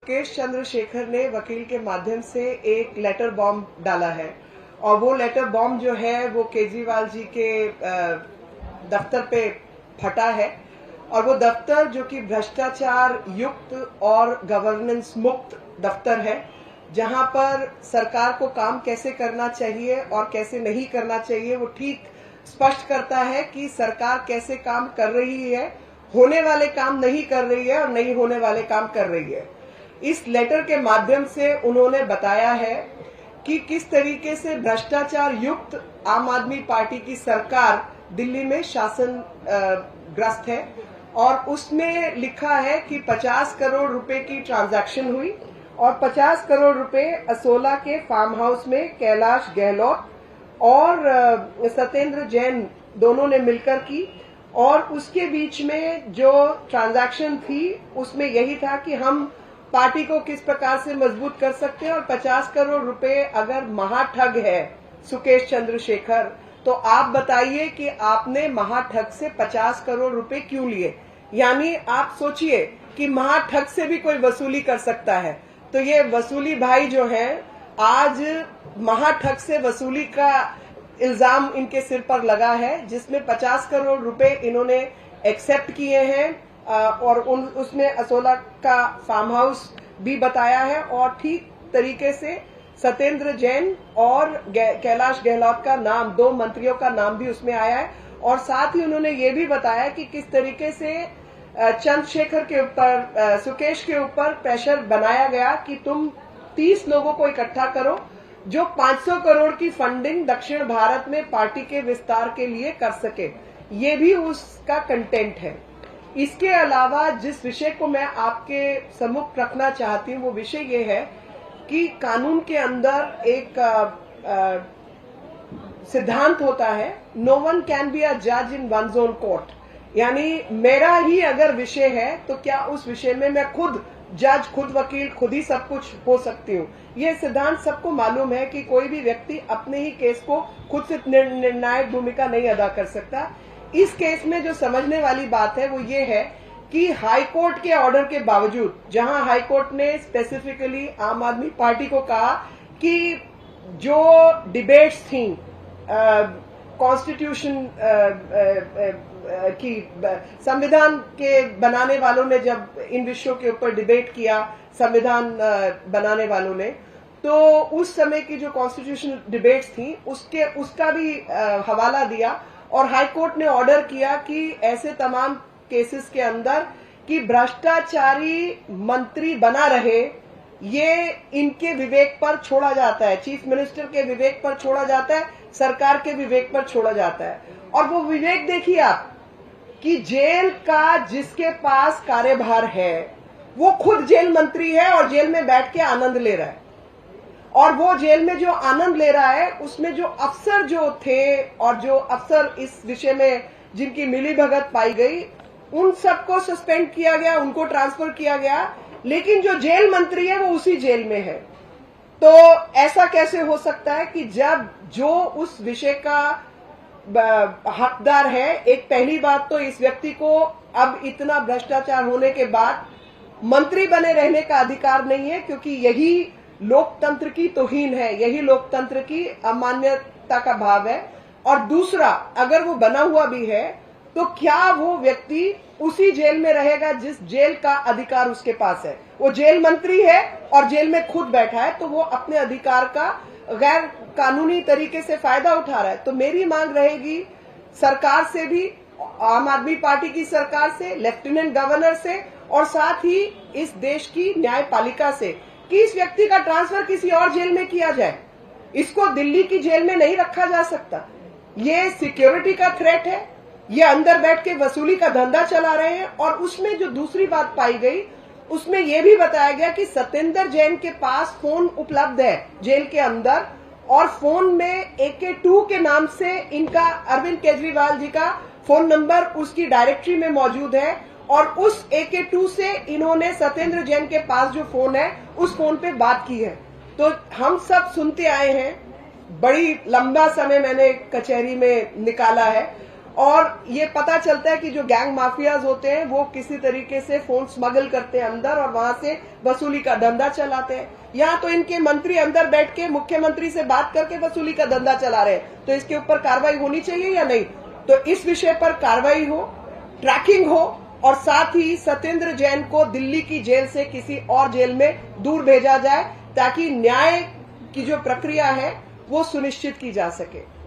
सुकेश चंद्रशेखर ने वकील के माध्यम से एक लेटर बॉम्ब डाला है और वो लेटर बॉम्ब जो है वो केजरीवाल जी के दफ्तर पे फटा है और वो दफ्तर जो कि भ्रष्टाचार युक्त और गवर्नेंस मुक्त दफ्तर है, जहां पर सरकार को काम कैसे करना चाहिए और कैसे नहीं करना चाहिए वो ठीक स्पष्ट करता है कि सरकार कैसे काम कर रही है, होने वाले काम नहीं कर रही है और नहीं होने वाले काम कर रही है। इस लेटर के माध्यम से उन्होंने बताया है कि किस तरीके से भ्रष्टाचार युक्त आम आदमी पार्टी की सरकार दिल्ली में शासन ग्रस्त है और उसमें लिखा है कि 50 करोड़ रुपए की ट्रांजैक्शन हुई और 50 करोड़ रुपए असोला के फार्म हाउस में कैलाश गहलोत और सत्येंद्र जैन दोनों ने मिलकर की और उसके बीच में जो ट्रांजैक्शन थी उसमें यही था कि हम पार्टी को किस प्रकार से मजबूत कर सकते हैं और 50 करोड़ रुपए अगर महाठग है सुकेश चंद्रशेखर, तो आप बताइए कि आपने महाठग से 50 करोड़ रुपए क्यों लिए। यानी आप सोचिए कि महाठग से भी कोई वसूली कर सकता है, तो ये वसूली भाई जो है आज महाठग से वसूली का इल्जाम इनके सिर पर लगा है, जिसमें 50 करोड़ रुपए इन्होंने एक्सेप्ट किए हैं और उसमें असोला का फार्म हाउस भी बताया है और ठीक तरीके से सत्येंद्र जैन और कैलाश गहलोत का नाम, 2 मंत्रियों का नाम भी उसमें आया है और साथ ही उन्होंने ये भी बताया कि किस तरीके से चंद्रशेखर के ऊपर, सुकेश के ऊपर प्रेशर बनाया गया कि तुम 30 लोगों को इकट्ठा करो जो 500 करोड़ की फंडिंग दक्षिण भारत में पार्टी के विस्तार के लिए कर सके। ये भी उसका कंटेंट है। इसके अलावा जिस विषय को मैं आपके सम्मुख रखना चाहती हूँ वो विषय ये है कि कानून के अंदर एक सिद्धांत होता है, no one can be a जज इन वन्स ओन कोर्ट। यानी मेरा ही अगर विषय है तो क्या उस विषय में मैं खुद जज, खुद वकील, खुद ही सब कुछ हो सकती हूँ। ये सिद्धांत सबको मालूम है कि कोई भी व्यक्ति अपने ही केस को खुद से निर्णायक भूमिका नहीं अदा कर सकता। इस केस में जो समझने वाली बात है वो ये है कि हाई कोर्ट के ऑर्डर के बावजूद, जहां हाई कोर्ट ने स्पेसिफिकली आम आदमी पार्टी को कहा कि जो डिबेट्स थी कॉन्स्टिट्यूशन की, संविधान के बनाने वालों ने जब इन विषयों के ऊपर डिबेट किया, संविधान बनाने वालों ने, तो उस समय की जो कॉन्स्टिट्यूशन डिबेट्स थी उसका भी हवाला दिया और हाई कोर्ट ने ऑर्डर किया कि ऐसे तमाम केसेस के अंदर कि भ्रष्टाचारी मंत्री बना रहे, ये इनके विवेक पर छोड़ा जाता है, चीफ मिनिस्टर के विवेक पर छोड़ा जाता है, सरकार के विवेक पर छोड़ा जाता है। और वो विवेक देखिए आप कि जेल का जिसके पास कार्यभार है वो खुद जेल मंत्री है और जेल में बैठ के आनंद ले रहा है और वो जेल में जो आनंद ले रहा है उसमें जो अफसर जो थे और जो अफसर इस विषय में जिनकी मिलीभगत पाई गई उन सबको सस्पेंड किया गया, उनको ट्रांसफर किया गया, लेकिन जो जेल मंत्री है वो उसी जेल में है। तो ऐसा कैसे हो सकता है कि जब जो उस विषय का हकदार है, एक पहली बात तो इस व्यक्ति को अब इतना भ्रष्टाचार होने के बाद मंत्री बने रहने का अधिकार नहीं है, क्योंकि यही लोकतंत्र की तौहीन है, यही लोकतंत्र की अमान्यता का भाव है। और दूसरा, अगर वो बना हुआ भी है तो क्या वो व्यक्ति उसी जेल में रहेगा जिस जेल का अधिकार उसके पास है? वो जेल मंत्री है और जेल में खुद बैठा है, तो वो अपने अधिकार का गैर कानूनी तरीके से फायदा उठा रहा है। तो मेरी मांग रहेगी सरकार से भी, आम आदमी पार्टी की सरकार से, लेफ्टिनेंट गवर्नर से और साथ ही इस देश की न्यायपालिका से कि इस व्यक्ति का ट्रांसफर किसी और जेल में किया जाए। इसको दिल्ली की जेल में नहीं रखा जा सकता। ये सिक्योरिटी का थ्रेट है, ये अंदर बैठ के वसूली का धंधा चला रहे हैं। और उसमें जो दूसरी बात पाई गई उसमें यह भी बताया गया कि सत्येंद्र जैन के पास फोन उपलब्ध है जेल के अंदर और फोन में AK2 के नाम से इनका अरविंद केजरीवाल जी का फोन नंबर उसकी डायरेक्टरी में मौजूद है और उस AK2 से इन्होंने सत्येंद्र जैन के पास जो फोन है उस फोन पे बात की है। तो हम सब सुनते आए हैं, बड़ी लंबा समय मैंने कचहरी में निकाला है और ये पता चलता है कि जो गैंग माफियाज होते हैं वो किसी तरीके से फोन स्मगल करते हैं अंदर और वहां से वसूली का धंधा चलाते हैं। यहाँ तो इनके मंत्री अंदर बैठ के मुख्यमंत्री से बात करके वसूली का धंधा चला रहे हैं, तो इसके ऊपर कार्रवाई होनी चाहिए या नहीं? तो इस विषय पर कार्रवाई हो, ट्रैकिंग हो और साथ ही सत्येंद्र जैन को दिल्ली की जेल से किसी और जेल में दूर भेजा जाए ताकि न्याय की जो प्रक्रिया है वो सुनिश्चित की जा सके।